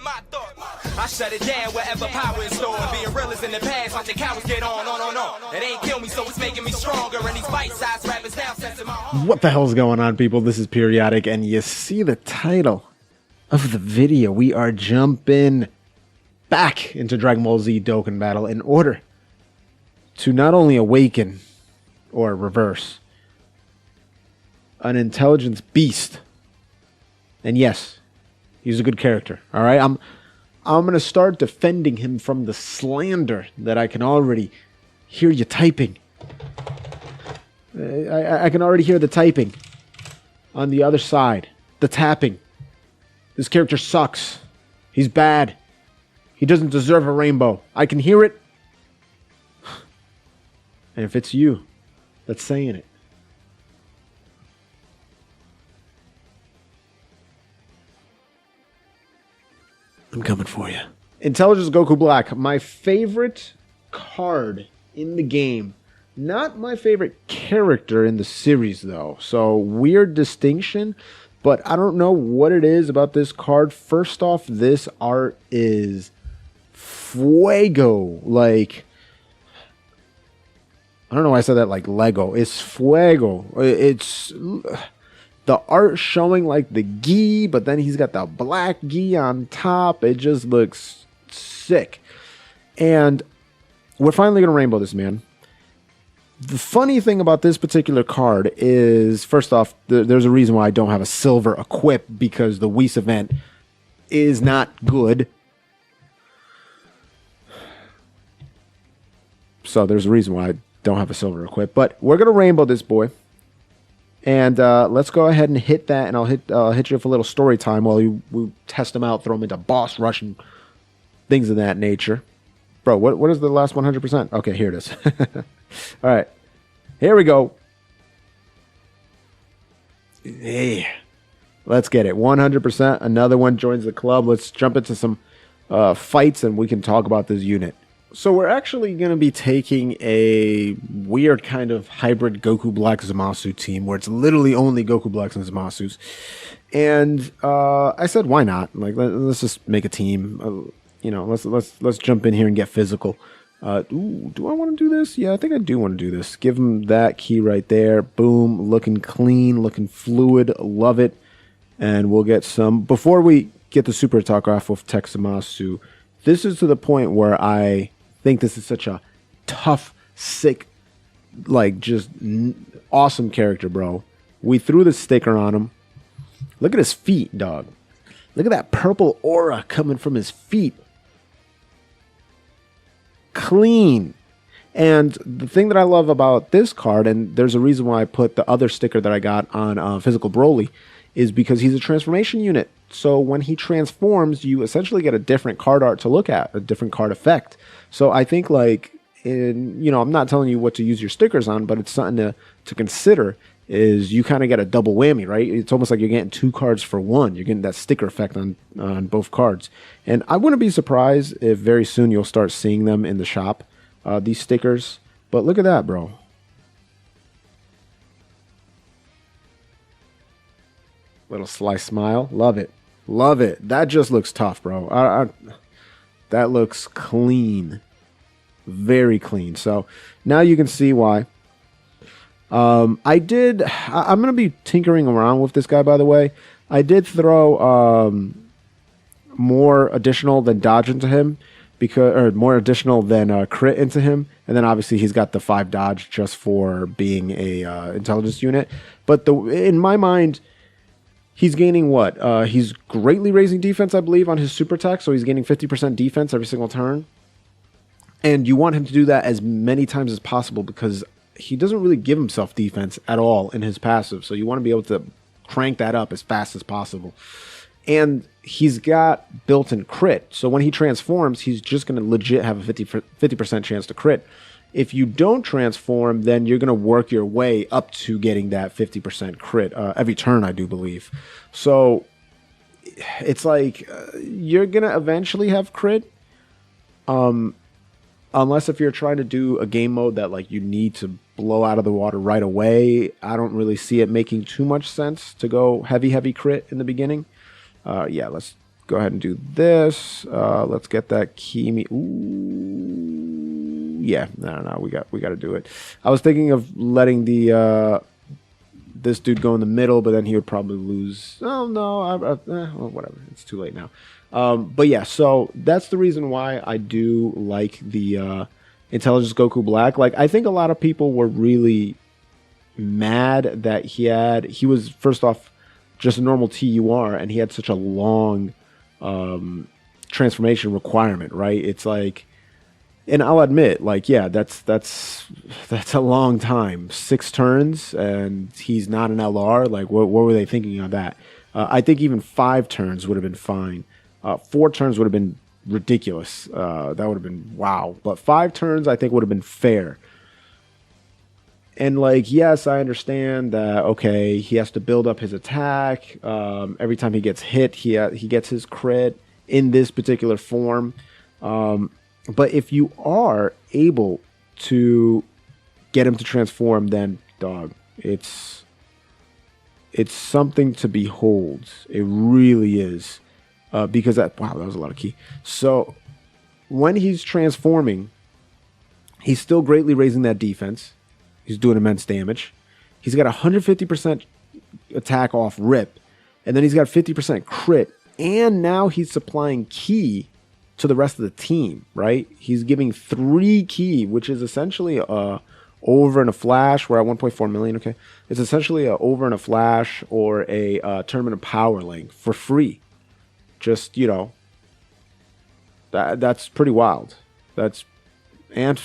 my thoughts. I shut it down wherever power is stored. Being real is in the past, watching cowards get on. It ain't kill me, so it's making me stronger. And these bite-sized rappers now sense my heart. What the hell's going on, people? This is Periodic, and you see the title of the video. We are jumping back into Dragonball Z Dokkan Battle in order to not only awaken or reverse an intelligence beast. And yes, he's a good character. All right, I'm going to start defending him from the slander that I can already hear you typing. I can already hear the typing on the other side. The tapping. This character sucks. He's bad. He doesn't deserve a rainbow. I can hear it. And if it's you that's saying it, I'm coming for you. Intelligence Goku Black, my favorite card in the game. Not my favorite character in the series, though. So, weird distinction, but I don't know what it is about this card. First off, this art is fuego. Like, I don't know why I said that like Lego. It's fuego. It's the art showing like the gi, but then he's got the black gi on top. It just looks sick. And we're finally going to rainbow this, man. The funny thing about this particular card is, first off, there's a reason why I don't have a silver equip, because the Whis event is not good. So there's a reason why I don't have a silver equip. But we're going to rainbow this boy. And let's go ahead and hit that, and I'll hit you with a little story time while we test him out, throw him into boss rush and things of that nature. Bro, what is the last 100%? Okay, here it is. All right, here we go. Hey, let's get it. 100%. Another one joins the club. Let's jump into some fights, and we can talk about this unit. So we're actually going to be taking a weird kind of hybrid Goku Black Zamasu team, where it's literally only Goku Blacks and Zamasus. And I said, why not? Like, let's just make a team. You know, let's jump in here and get physical. Ooh, do I want to do this? Yeah, I think I do want to do this. Give him that key right there. Boom, looking clean, looking fluid. Love it. And we'll get some. Before we get the super attack off with Tech Zamasu, this is to the point where I think this is such a tough, sick, like just awesome character, bro. We threw the sticker on him. Look at his feet, dog. Look at that purple aura coming from his feet. Clean. And the thing that I love about this card, and there's a reason why I put the other sticker that I got on Physical Broly, is because he's a transformation unit. So when he transforms, you essentially get a different card art to look at, a different card effect. So I think, like, I'm not telling you what to use your stickers on, but it's something to consider, is you kind of get a double whammy, right? It's almost like you're getting two cards for one. You're getting that sticker effect on both cards. And I wouldn't be surprised if very soon you'll start seeing them in the shop, these stickers. But look at that, bro. Little sly smile. Love it. Love it. That just looks tough, bro. That looks clean. Very clean. So now you can see why. I'm going to be tinkering around with this guy, by the way. I did throw more additional than dodge into him, or more additional than crit into him. And then obviously he's got the 5 dodge just for being a intelligence unit. But in my mind, he's gaining what? He's greatly raising defense, I believe, on his super attack. So he's gaining 50% defense every single turn. And you want him to do that as many times as possible, because he doesn't really give himself defense at all in his passive. So you want to be able to crank that up as fast as possible. And he's got built-in crit. So when he transforms, he's just going to legit have a 50% chance to crit. If you don't transform, then you're going to work your way up to getting that 50% crit every turn, I do believe. So it's like you're going to eventually have crit. Unless if you're trying to do a game mode that like you need to blow out of the water right away, I don't really see it making too much sense to go heavy crit in the beginning. Yeah, let's go ahead and do this. Let's get that Kimi. Ooh, yeah, no, we got to do it. I was thinking of letting the this dude go in the middle, but then he would probably lose. Oh no, well, whatever. It's too late now. But yeah, so that's the reason why I do like the Intelligence Goku Black. Like, I think a lot of people were really mad that he was first off just a normal TUR, and he had such a long transformation requirement, right? It's like, and I'll admit, like, yeah, that's a long time, 6 turns, and he's not an LR. Like, what were they thinking on that? I think even 5 turns would have been fine. 4 turns would have been ridiculous. That would have been wow. But 5 turns, I think, would have been fair. And, like, yes, I understand that, okay, he has to build up his attack. Every time he gets hit, he gets his crit in this particular form. But if you are able to get him to transform, then, dog, it's something to behold. It really is. Because wow, that was a lot of key. So when he's transforming, he's still greatly raising that defense. He's doing immense damage. He's got 150% attack off rip, and then he's got 50% crit, and now he's supplying ki to the rest of the team, right? He's giving 3 ki, which is essentially over in a flash. We're at 1.4 million, okay? It's essentially a over in a flash or a tournament of power link for free. Just, you know, that's pretty wild. And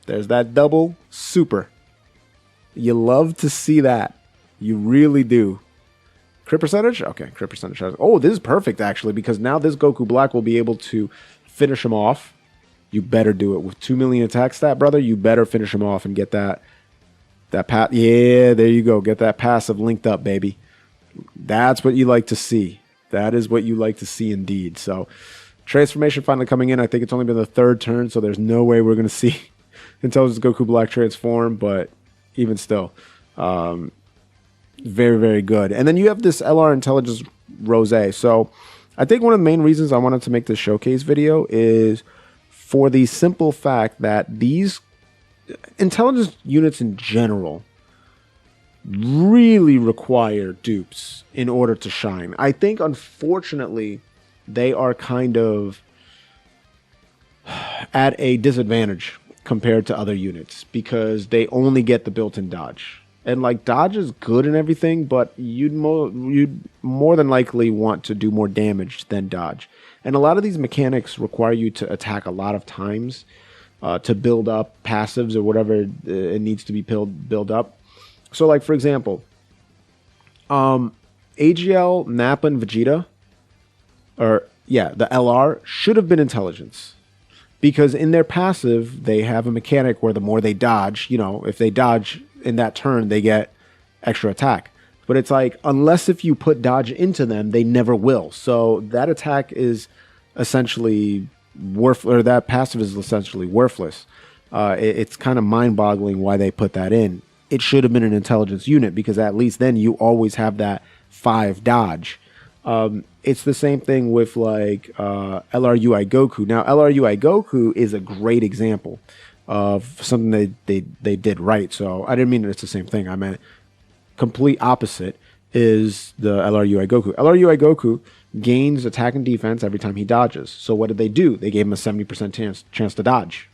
there's that double super. You love to see that. You really do. Crit percentage? Okay, crit percentage. Oh, this is perfect, actually, because now this Goku Black will be able to finish him off. You better do it. With 2 million attack stat, brother, you better finish him off and get that pass. Yeah, there you go. Get that passive linked up, baby. That's what you like to see. That is what you like to see indeed. So, transformation finally coming in. I think it's only been the 3rd turn, so there's no way we're going to see Intelligence Goku Black transform, but even still, very, very good. And then you have this LR Intelligence Rose. So, I think one of the main reasons I wanted to make this showcase video is for the simple fact that these intelligence units in general really require dupes in order to shine. I think, unfortunately, they are kind of at a disadvantage compared to other units because they only get the built-in dodge. And, like, dodge is good and everything, but you'd more than likely want to do more damage than dodge. And a lot of these mechanics require you to attack a lot of times to build up passives or whatever it needs to be build up. So, like, for example, AGL, Nappa, and Vegeta, the LR, should have been intelligence. Because in their passive, they have a mechanic where the more they dodge, you know, if they dodge in that turn, they get extra attack. But it's like, unless if you put dodge into them, they never will. So that attack is essentially or that passive is essentially worthless. It's kind of mind-boggling why they put that in. It should have been an intelligence unit because at least then you always have that 5 dodge. It's the same thing with like LRUI Goku. Now LRUI Goku is a great example of something they did right. So I didn't mean it's the same thing. I meant complete opposite is the LRUI Goku. LRUI Goku gains attack and defense every time he dodges. So what did they do? They gave him a 70% chance to dodge.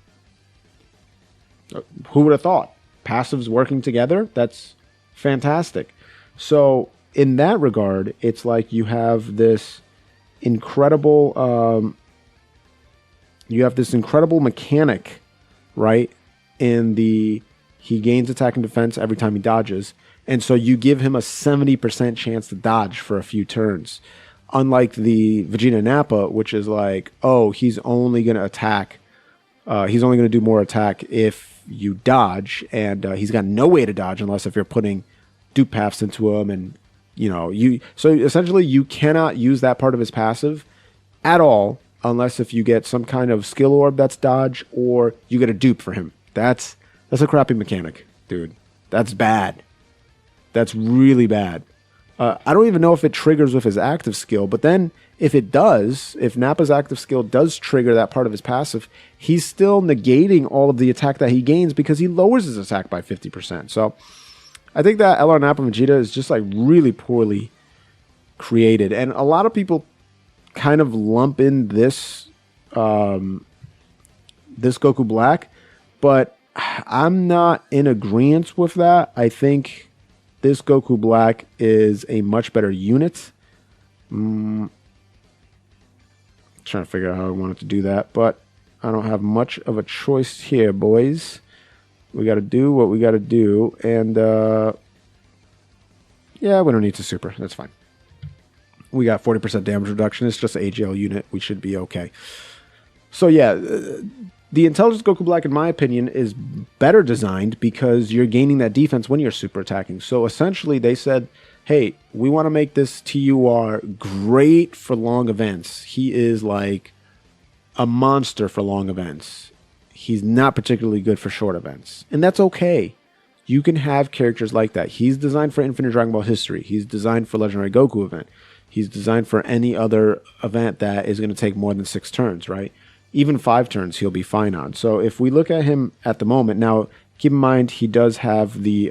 Who would have thought? Passives working together? That's fantastic. So in that regard, it's like you have this incredible mechanic, right? In the he gains attack and defense every time he dodges, and so you give him a 70% chance to dodge for a few turns. Unlike the Vegeta Nappa, which is like, oh, he's only going to attack. He's only going to do more attack if you dodge, and he's got no way to dodge unless if you're putting dupe paths into him, and so essentially you cannot use that part of his passive at all unless if you get some kind of skill orb that's dodge or you get a dupe for him. That's a crappy mechanic, dude. That's bad. That's really bad. I don't even know if it triggers with his active skill, but then if it does, if Nappa's active skill does trigger that part of his passive, he's still negating all of the attack that he gains because he lowers his attack by 50%. So I think that LR Nappa Vegeta is just like really poorly created. And a lot of people kind of lump in this this Goku Black, but I'm not in agreement with that. I think this Goku Black is a much better unit. Trying to figure out how I wanted to do that, but I don't have much of a choice here, boys. We got to do what we got to do, and yeah, we don't need to super. That's fine. We got 40% damage reduction. It's just an AGL unit. We should be okay. So yeah, the Intelligence Goku Black, in my opinion, is better designed because you're gaining that defense when you're super attacking. So essentially, they said, hey, we want to make this TUR great for long events. He is like a monster for long events. He's not particularly good for short events. And that's okay. You can have characters like that. He's designed for Infinite Dragon Ball history. He's designed for Legendary Goku event. He's designed for any other event that is going to take more than 6 turns, right? Even 5 turns, he'll be fine on. So if we look at him at the moment, now keep in mind he does have the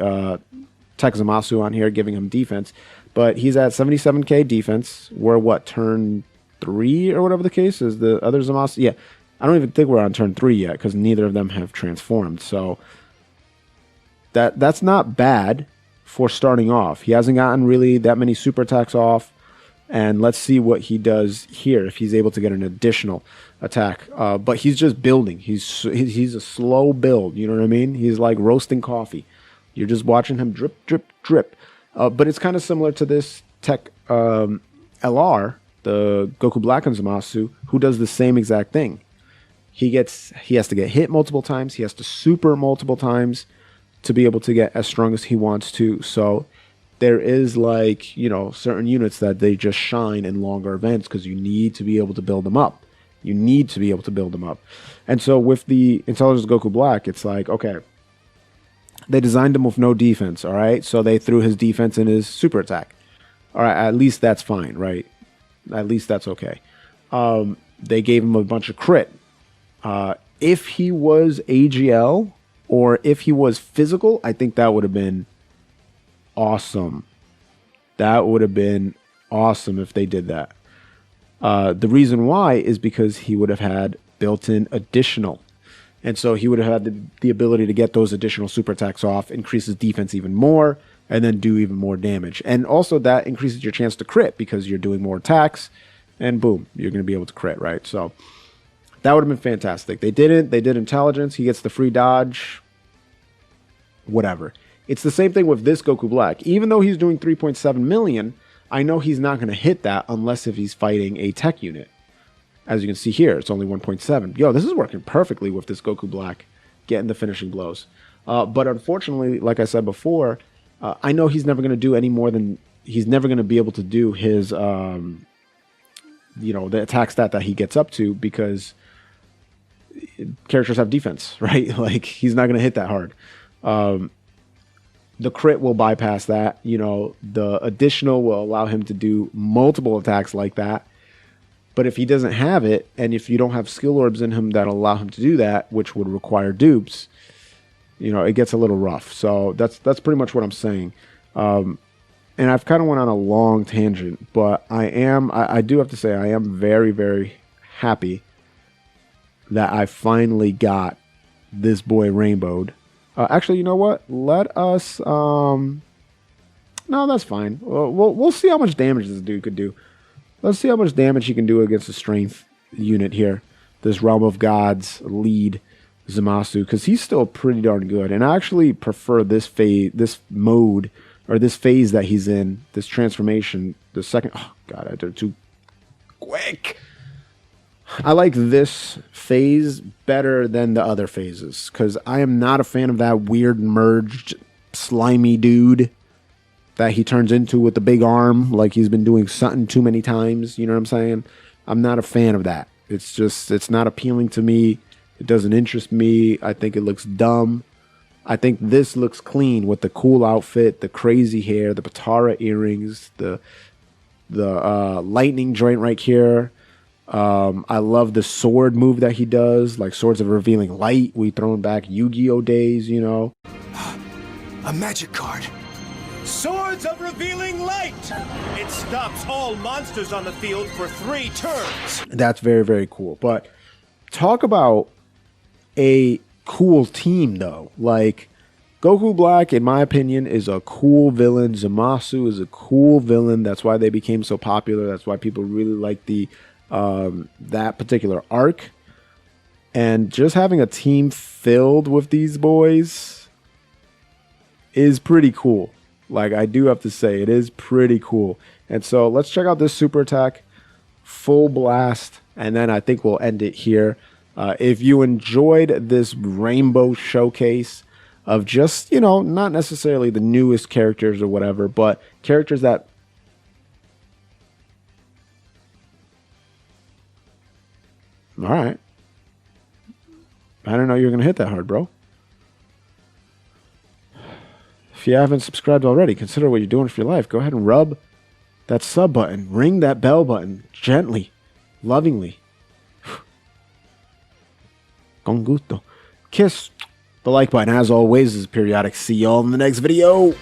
Tech Zamasu on here giving him defense, but he's at 77k defense. We're what, turn 3 or whatever the case is? The other Zamasu? Yeah, I don't even think we're on turn 3 yet because neither of them have transformed. So that's not bad for starting off. He hasn't gotten really that many super attacks off. And let's see what he does here if he's able to get an additional attack. But he's just building. He's a slow build. You know what I mean? He's like roasting coffee. You're just watching him drip, drip, drip. But it's kind of similar to this Tech LR, the Goku Black and Zamasu, who does the same exact thing. He has to get hit multiple times. He has to super multiple times to be able to get as strong as he wants to. So there is like, you know, certain units that they just shine in longer events because you need to be able to build them up. You need to be able to build them up. And so with the Intelligence Goku Black, it's like, okay, they designed him with no defense, all right? So they threw his defense in his super attack. All right, at least that's fine, right? At least that's okay. They gave him a bunch of crit. If he was AGL or if he was physical, I think that would have been awesome. That would have been awesome if they did that. The reason why is because he would have had built-in additional. And so he would have had the ability to get those additional super attacks off, increase his defense even more, and then do even more damage. And also that increases your chance to crit because you're doing more attacks, and boom, you're going to be able to crit, right? So that would have been fantastic. They didn't. They did intelligence. He gets the free dodge. Whatever. It's the same thing with this Goku Black. Even though he's doing 3.7 million, I know he's not going to hit that unless if he's fighting a tech unit. As you can see here, it's only 1.7. Yo, this is working perfectly with this Goku Black getting the finishing blows. But unfortunately, like I said before, I know he's never going to do any more than... He's never going to be able to do his, the attack stat that he gets up to because characters have defense, right? Like, he's not going to hit that hard. The crit will bypass that. You know, the additional will allow him to do multiple attacks like that. But if he doesn't have it, and if you don't have skill orbs in him that'll allow him to do that, which would require dupes, you know, it gets a little rough. So that's pretty much what I'm saying. And I've kind of went on a long tangent, but I do have to say I am very, very happy that I finally got this boy rainbowed. Actually, you know what? Let us... no, that's fine. We'll see how much damage this dude could do. Let's see how much damage he can do against the strength unit here. This Realm of Gods lead Zamasu, because he's still pretty darn good. And I actually prefer this phase, this mode, or this phase that he's in, this transformation. The second... Oh, God, I did it too quick. I like this phase better than the other phases, because I am not a fan of that weird merged slimy dude that he turns into with the big arm, like he's been doing something too many times. You know what I'm saying? I'm not a fan of that. It's not appealing to me. It doesn't interest me. I think it looks dumb. I think this looks clean with the cool outfit, the crazy hair, the Patara earrings, the lightning joint right here. I love the sword move that he does, like Swords of Revealing Light. We throwing back Yu-Gi-Oh days, you know. A magic card. Swords of Revealing Light! It stops all monsters on the field for 3 turns. That's very, very cool. But talk about a cool team, though. Like, Goku Black, in my opinion, is a cool villain. Zamasu is a cool villain. That's why they became so popular. That's why people really like the that particular arc. And just having a team filled with these boys is pretty cool. Like, I do have to say, it is pretty cool. And so let's check out this super attack, full blast, and then I think we'll end it here. If you enjoyed this rainbow showcase of just, you know, not necessarily the newest characters or whatever, but characters that... All right. I didn't know you were going to hit that hard, bro. If you haven't subscribed already, consider what you're doing for your life. Go ahead and rub that sub button. Ring that bell button gently, lovingly. Con gusto. Kiss the like button. As always, this is Periodic. See y'all in the next video.